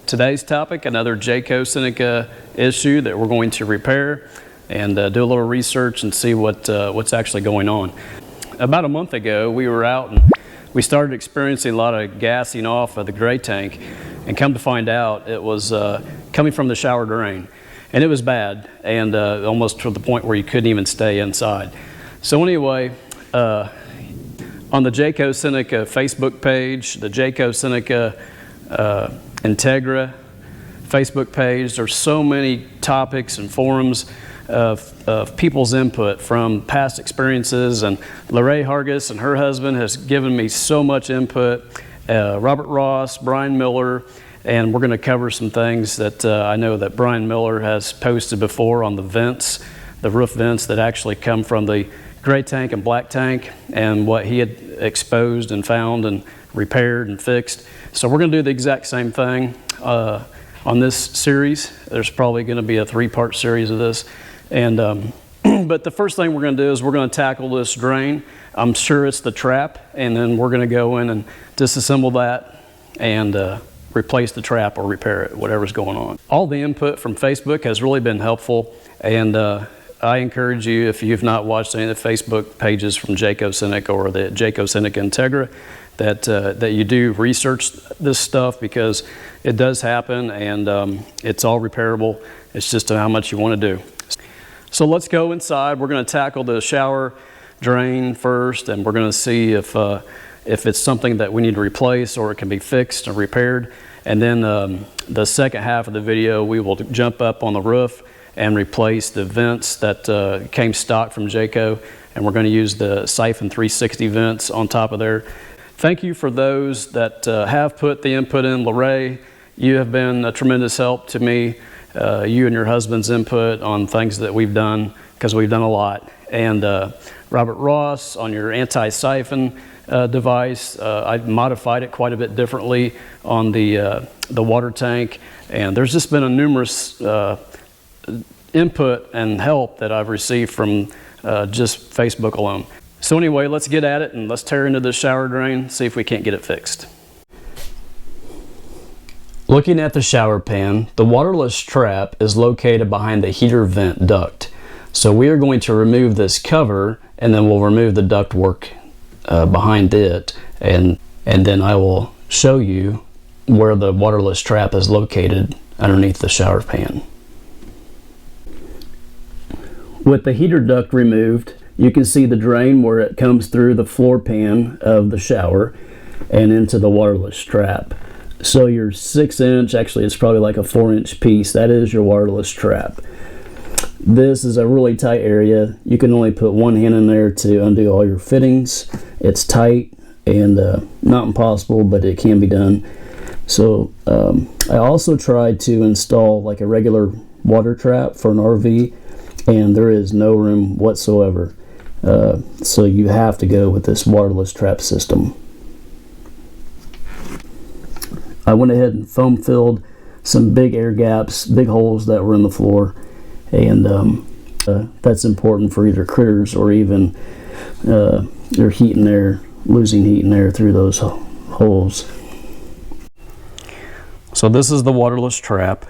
Today's topic, another Jayco Seneca issue that we're going to repair and do a little research and see what's actually going on. About a month ago, we were out and we started experiencing a lot of gassing off of the gray tank, and come to find out it was coming from the shower drain. And it was bad, and almost to the point where you couldn't even stay inside. So anyway, on the Jayco Seneca Facebook page, the Jayco Seneca Integra Facebook page, there's so many topics and forums of people's input from past experiences, and Lorraine Hargis and her husband has given me so much input, Robert Ross, Brian Miller, and we're going to cover some things that I know that Brian Miller has posted before on the vents, the roof vents that actually come from the gray tank and black tank, and what he had exposed and found and repaired and fixed. So we're going to do the exact same thing on this series. There's probably going to be a 3-part series of this. And but the first thing we're going to do is we're going to tackle this drain. I'm sure it's the trap, and then we're going to go in and disassemble that and replace the trap or repair it, whatever's going on. All the input from Facebook has really been helpful, and I encourage you, if you've not watched any of the Facebook pages from Jayco Seneca or the Jayco Seneca Integra, that you do research this stuff, because it does happen, and it's all repairable. It's just how much you want to do. So let's go inside. We're going to tackle the shower drain first, and we're going to see if it's something that we need to replace or it can be fixed or repaired. And then the second half of the video, we will jump up on the roof and replace the vents that came stock from Jayco, and we're going to use the Siphon 360 vents on top of there. Thank you for those that have put the input in. Lorraine, you have been a tremendous help to me. You and your husband's input on things that we've done, because we've done a lot. And Robert Ross, on your anti-siphon device, I modified it quite a bit differently on the water tank. And there's just been a numerous input and help that I've received from just Facebook alone. So anyway, let's get at it and let's tear into this shower drain, see if we can't get it fixed. Looking at the shower pan, the waterless trap is located behind the heater vent duct. So we are going to remove this cover, and then we'll remove the ductwork behind it, and then I will show you where the waterless trap is located underneath the shower pan. With the heater duct removed, you can see the drain where it comes through the floor pan of the shower and into the waterless trap. So your 6-inch, actually it's probably like a 4-inch piece, that is your waterless trap. This is a really tight area. You can only put one hand in there to undo all your fittings. It's tight and not impossible, but it can be done. So I also tried to install like a regular water trap for an RV, and there is no room whatsoever. So you have to go with this waterless trap system. I went ahead and foam filled some big air gaps, big holes that were in the floor, and that's important for either critters or even your heat and air, losing heat and air through those holes. So this is the waterless trap.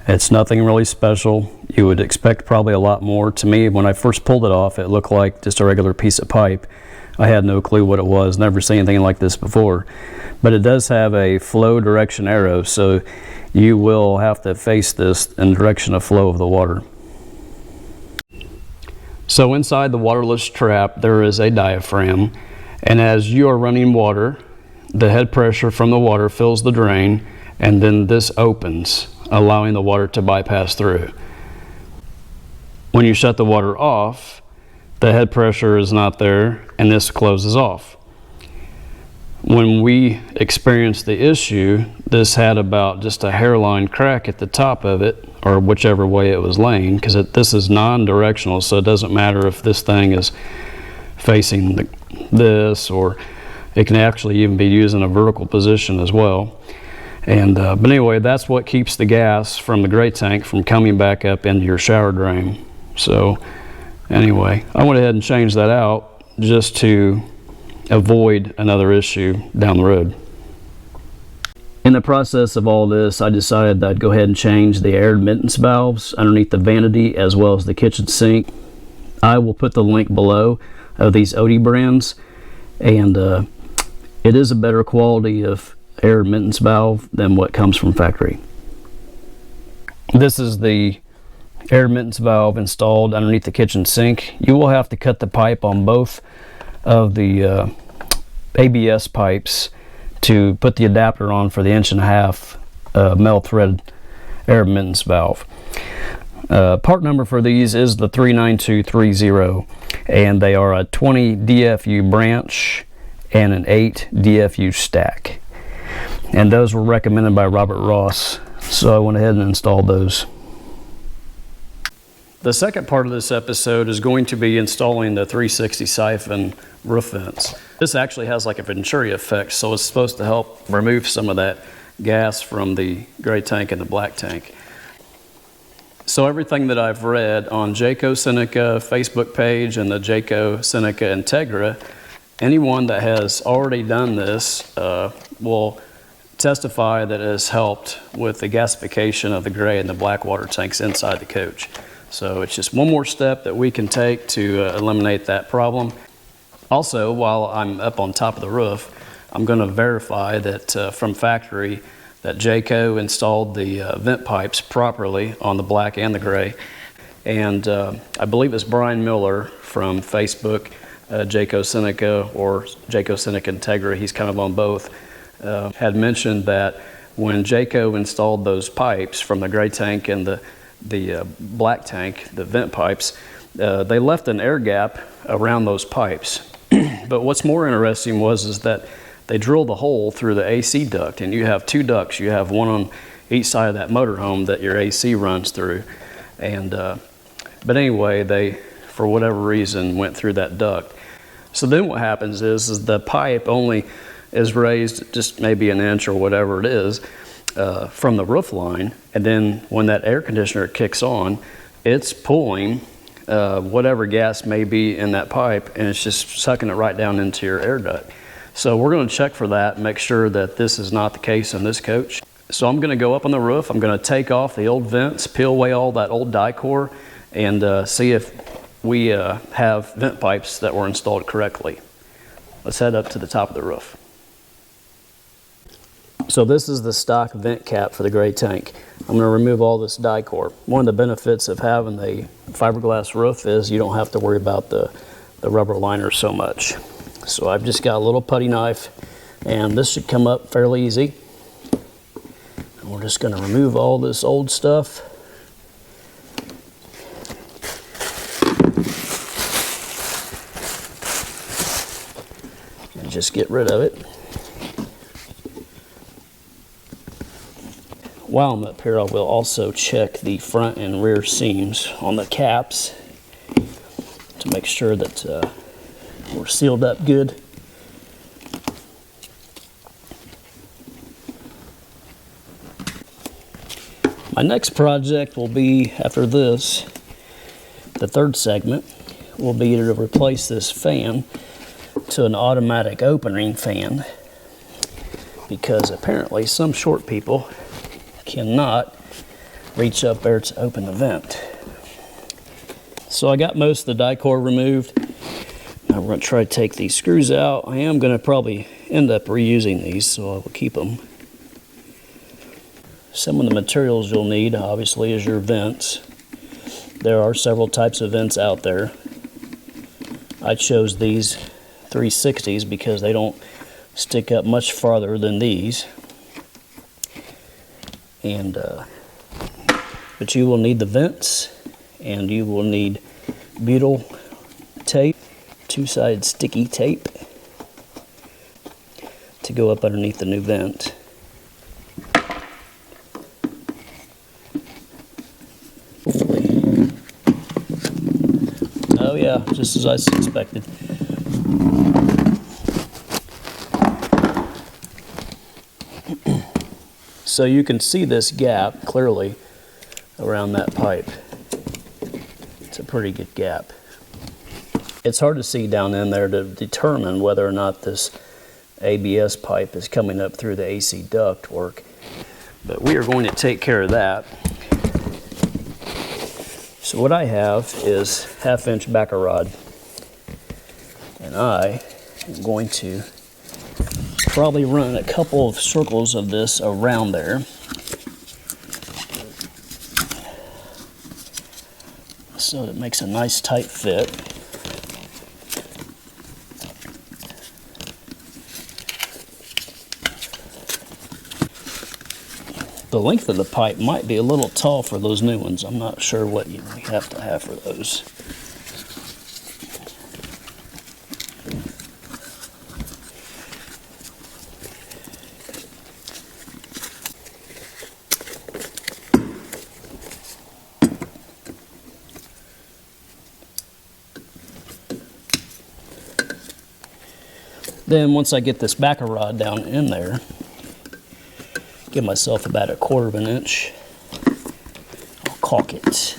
It's nothing really special. You would expect probably a lot more. To me, when I first pulled it off, it looked like just a regular piece of pipe. I had no clue what it was, never seen anything like this before. But it does have a flow direction arrow, so you will have to face this in the direction of flow of the water. So inside the waterless trap, there is a diaphragm, and as you are running water, the head pressure from the water fills the drain, and then this opens, allowing the water to bypass through. When you shut the water off, the head pressure is not there, and this closes off. When we experienced the issue, this had about just a hairline crack at the top of it, or whichever way it was laying, because this is non-directional, so it doesn't matter if this thing is facing this, or it can actually even be used in a vertical position as well. And but anyway, that's what keeps the gas from the gray tank from coming back up into your shower drain. So anyway, I went ahead and changed that out just to avoid another issue down the road. In the process of all this, I decided that I'd go ahead and change the air admittance valves underneath the vanity as well as the kitchen sink. I will put the link below of these Odie brands, and it is a better quality of air admittance valve than what comes from factory. This is the air admittance valve installed underneath the kitchen sink. You will have to cut the pipe on both of the ABS pipes to put the adapter on for the 1.5 metal thread air admittance valve. Part number for these is the 39230, and they are a 20 DFU branch and an 8 DFU stack, and those were recommended by Robert Ross, so I went ahead and installed those. The second part of this episode is going to be installing the 360 siphon roof vents. This actually has like a Venturi effect, so it's supposed to help remove some of that gas from the gray tank and the black tank. So everything that I've read on Jayco Seneca Facebook page and the Jayco Seneca Integra, anyone that has already done this will testify that it has helped with the gasification of the gray and the black water tanks inside the coach. So it's just one more step that we can take to eliminate that problem. Also, while I'm up on top of the roof, I'm going to verify that from factory that Jayco installed the vent pipes properly on the black and the gray. And I believe it's Brian Miller from Facebook, Jayco Seneca or Jayco Seneca Integra, he's kind of on both, had mentioned that when Jayco installed those pipes from the gray tank and the black tank, the vent pipes, they left an air gap around those pipes. But what's more interesting is that they drilled a hole through the AC duct, and you have two ducts. You have one on each side of that motorhome that your AC runs through. And but anyway, they, for whatever reason, went through that duct. So then what happens is the pipe only is raised just maybe an inch or whatever it is from the roof line, and then when that air conditioner kicks on, it's pulling whatever gas may be in that pipe, and it's just sucking it right down into your air duct. So we're going to check for that and make sure that this is not the case in this coach. So I'm going to go up on the roof, I'm going to take off the old vents, peel away all that old die core, and see if we have vent pipes that were installed correctly. Let's head up to the top of the roof. So this is the stock vent cap for the gray tank. I'm going to remove all this die core. One of the benefits of having a fiberglass roof is you don't have to worry about the rubber liner so much. So I've just got a little putty knife, and this should come up fairly easy. And we're just going to remove all this old stuff. And just get rid of it. While I'm up here, I will also check the front and rear seams on the caps to make sure that we're sealed up good. My next project will be, after this, the third segment, will be to replace this fan to an automatic opening fan, because apparently some short people cannot reach up there to open the vent. So I got most of the die core removed. Now we're going to try to take these screws out. I am going to probably end up reusing these, so I will keep them. Some of the materials you'll need, obviously, is your vents. There are several types of vents out there. I chose these 360s because they don't stick up much farther than these. And but you will need the vents, and you will need butyl tape, two-sided sticky tape to go up underneath the new vent. Oh yeah, just as I suspected. So you can see this gap clearly around that pipe. It's a pretty good gap. It's hard to see down in there to determine whether or not this ABS pipe is coming up through the AC duct work. But we are going to take care of that. So what I have is 1/2-inch backer rod. And I am going to probably run a couple of circles of this around there. So it makes a nice tight fit. The length of the pipe might be a little tall for those new ones. I'm not sure what you have to have for those. Then once I get this backer rod down in there, give myself about 1/4 of an inch, I'll caulk it.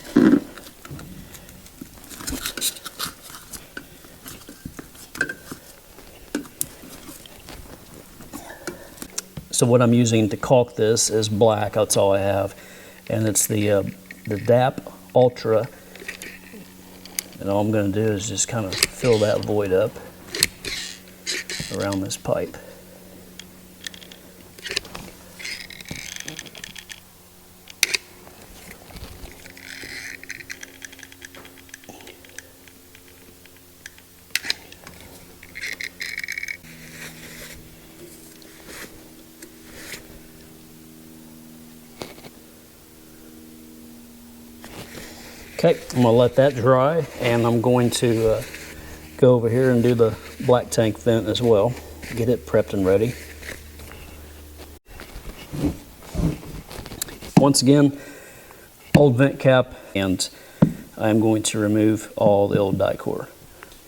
So what I'm using to caulk this is black, that's all I have. And it's the DAP Ultra. And all I'm going to do is just kind of fill that void up around this pipe. Okay, I'm going to let that dry, and I'm going to go over here and do the black tank vent as well. Get it prepped and ready. Once again, old vent cap, and I'm going to remove all the old die core.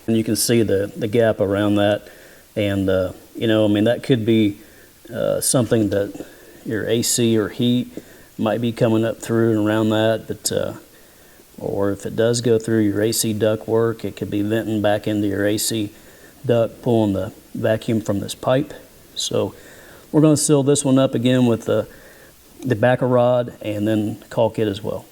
And you can see the gap around that, and you know, I mean, that could be something that your AC or heat might be coming up through and around that, but or if it does go through your AC duct work, it could be venting back into your AC duct, pulling the vacuum from this pipe. So we're going to seal this one up again with the backer rod and then caulk it as well.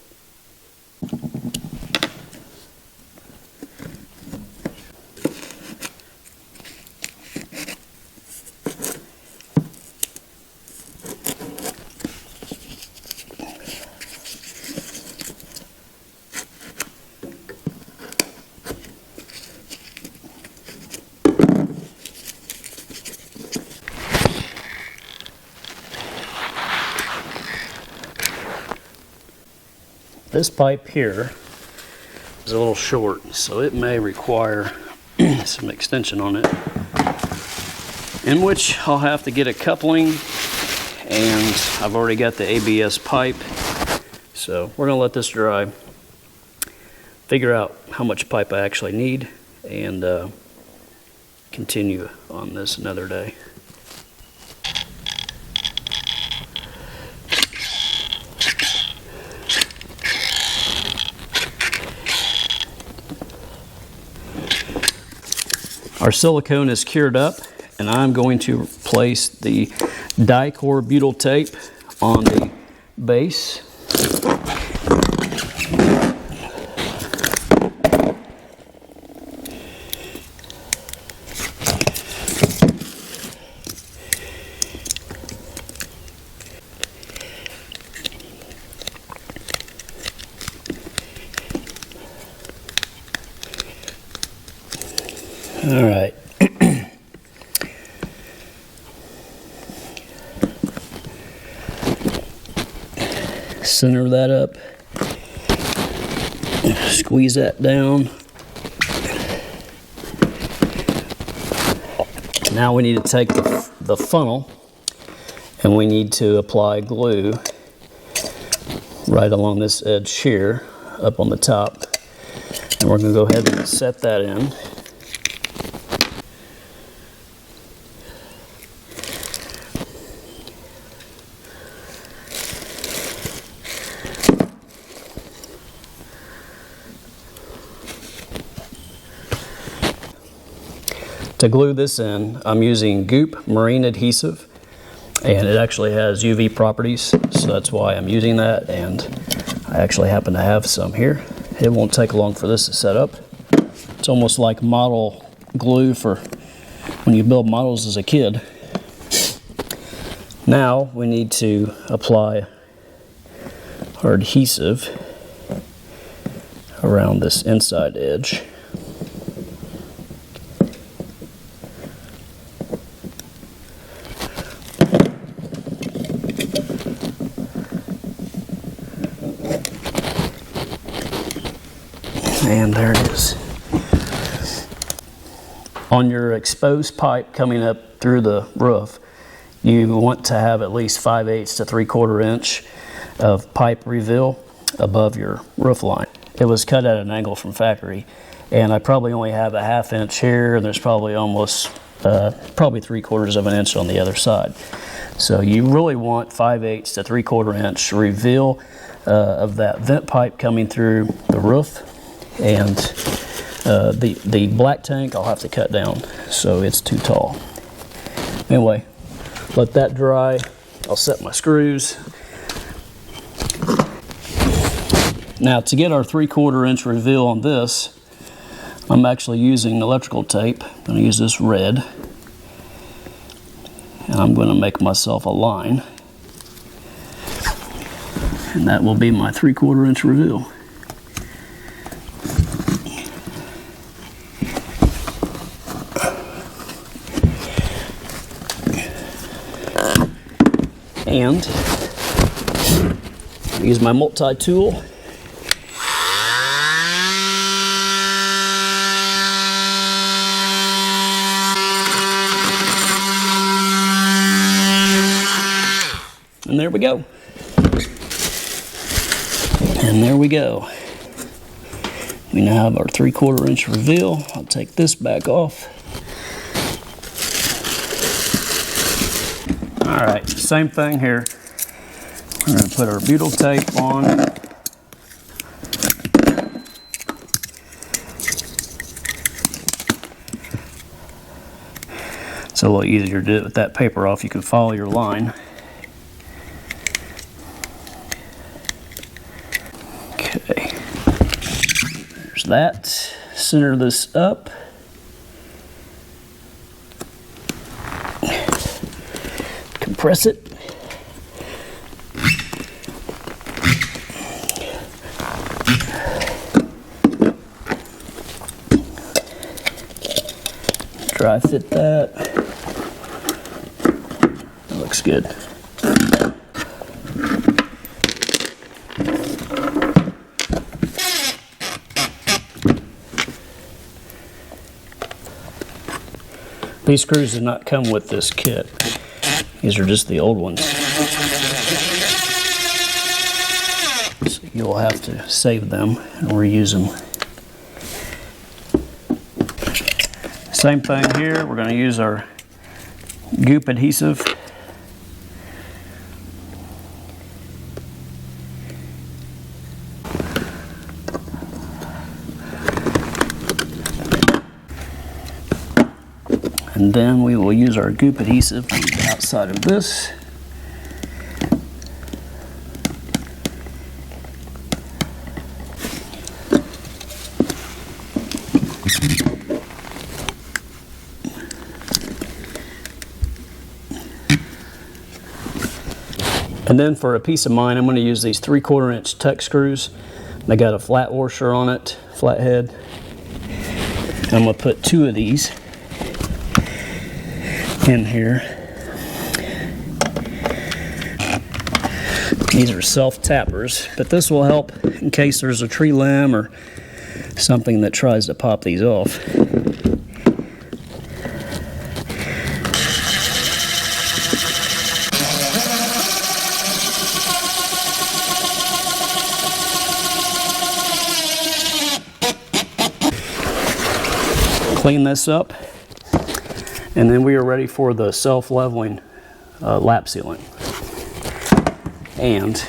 This pipe here is a little short, so it may require some extension on it, in which I'll have to get a coupling, and I've already got the ABS pipe, so we're going to let this dry, figure out how much pipe I actually need, and continue on this another day. Our silicone is cured up, and I'm going to place the die-core butyl tape on the base. All right. Center that up. Squeeze that down. Now we need to take the funnel, and we need to apply glue right along this edge here, up on the top. And we're going to go ahead and set that in. To glue this in, I'm using Goop Marine Adhesive, and it actually has UV properties, so that's why I'm using that, and I actually happen to have some here. It won't take long for this to set up. It's almost like model glue for when you build models as a kid. Now we need to apply our adhesive around this inside edge. And there it is. On your exposed pipe coming up through the roof, you want to have at least 5/8 to 3/4 inch of pipe reveal above your roof line. It was cut at an angle from factory, and I probably only have a 1/2 inch here, and there's probably almost probably 3/4 of an inch on the other side. So you really want 5/8 to 3/4 inch reveal of that vent pipe coming through the roof. And the black tank I'll have to cut down, so it's too tall. Anyway, let that dry. I'll set my screws. Now, to get our 3/4 inch reveal on this, I'm actually using electrical tape. I'm going to use this red, and I'm going to make myself a line, and that will be my 3/4 inch reveal. And use my multi-tool. And there we go. And there we go. We now have our 3/4 inch reveal. I'll take this back off. All right, same thing here. We're going to put our butyl tape on. It's a little easier to do it with that paper off. You can follow your line. Okay, there's that. Center this up. Compress it. Dry fit that. That looks good. These screws did not come with this kit. These are just the old ones. So you'll have to save them and reuse them. Same thing here. We're going to use our Goop adhesive. And then we will use our Goop adhesive on the outside of this. And then for a peace of mind, I'm going to use these 3/4 inch tuck screws. They got a flat washer on it, flat head. I'm going to put 2 of these in here. These are self-tappers, but this will help in case there's a tree limb or something that tries to pop these off. Clean this up, and then we are ready for the self-leveling lap sealant. And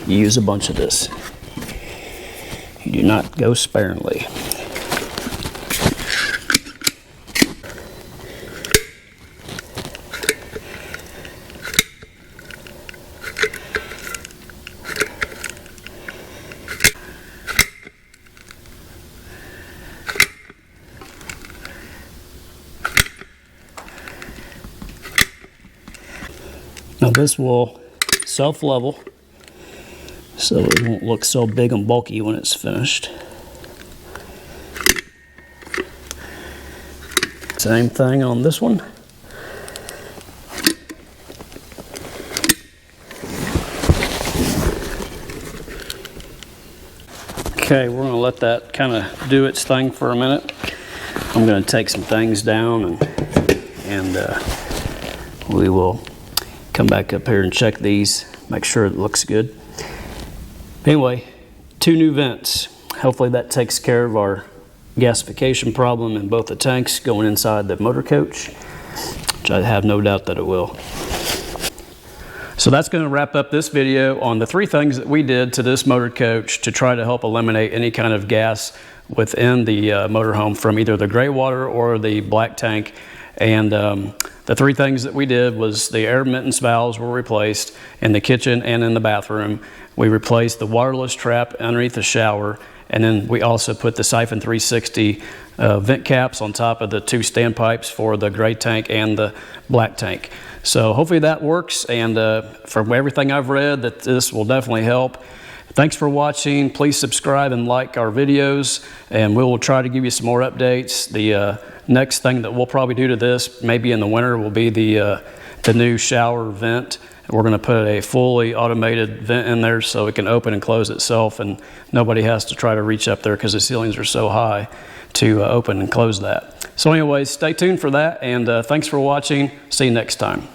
you use a bunch of this. You do not go sparingly. this will self-level, so it won't look so big and bulky when it's finished. Same thing on this one. Okay, we're going to let that kind of do its thing for a minute. I'm going to take some things down and we will come back up here and check these, make sure it looks good. Anyway, 2 new vents. Hopefully that takes care of our gasification problem in both the tanks going inside the motor coach, which I have no doubt that it will. So that's going to wrap up this video on the 3 things that we did to this motor coach to try to help eliminate any kind of gas within the motorhome from either the gray water or the black tank. And the 3 things that we did was the air admittance valves were replaced in the kitchen and in the bathroom. We replaced the waterless trap underneath the shower, and then we also put the Siphon 360 vent caps on top of the 2 standpipes for the gray tank and the black tank. So hopefully that works, and from everything I've read, that this will definitely help. Thanks for watching. Please subscribe and like our videos, and we will try to give you some more updates. The next thing that we'll probably do to this, maybe in the winter, will be the new shower vent. We're going to put a fully automated vent in there so it can open and close itself, and nobody has to try to reach up there because the ceilings are so high to open and close that. So anyways, stay tuned for that, and thanks for watching. See you next time.